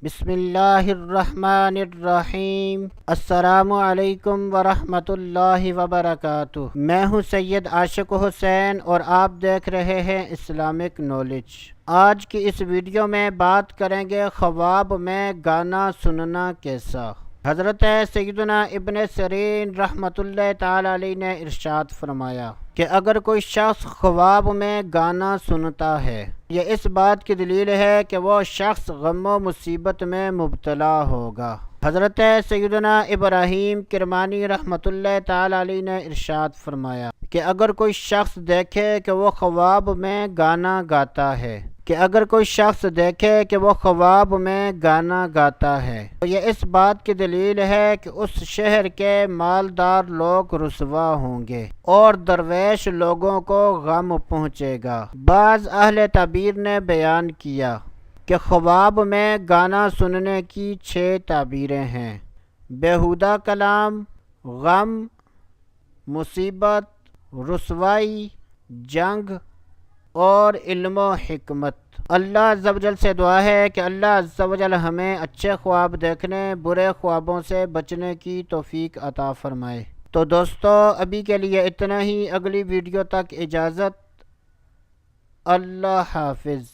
بسم اللہ الرحمن الرحیم۔ السلام علیکم ورحمۃ اللہ وبرکاتہ۔ میں ہوں سید عاشق حسین اور آپ دیکھ رہے ہیں اسلامک نالج۔ آج کی اس ویڈیو میں بات کریں گے خواب میں گانا سننا کیسا۔ حضرت سیدنا ابن سیرین رحمۃ اللہ تعالی علیہ نے ارشاد فرمایا کہ اگر کوئی شخص خواب میں گانا سنتا ہے، یہ اس بات کی دلیل ہے کہ وہ شخص غم و مصیبت میں مبتلا ہوگا۔ حضرت سیدنا ابراہیم کرمانی رحمۃ اللہ تعالی علیہ نے ارشاد فرمایا کہ اگر کوئی شخص دیکھے کہ وہ خواب میں گانا گاتا ہے تو یہ اس بات کی دلیل ہے کہ اس شہر کے مالدار لوگ رسوا ہوں گے اور درویش لوگوں کو غم پہنچے گا۔ بعض اہل تعبیر نے بیان کیا کہ خواب میں گانا سننے کی 6 تعبیریں ہیں: بیہودہ کلام، غم، مصیبت، رسوائی، جنگ اور علم و حکمت۔ اللہ عز و جل سے دعا ہے کہ اللہ عز و جل ہمیں اچھے خواب دیکھنے، برے خوابوں سے بچنے کی توفیق عطا فرمائے۔ تو دوستو ابھی کے لیے اتنا ہی، اگلی ویڈیو تک اجازت۔ اللہ حافظ۔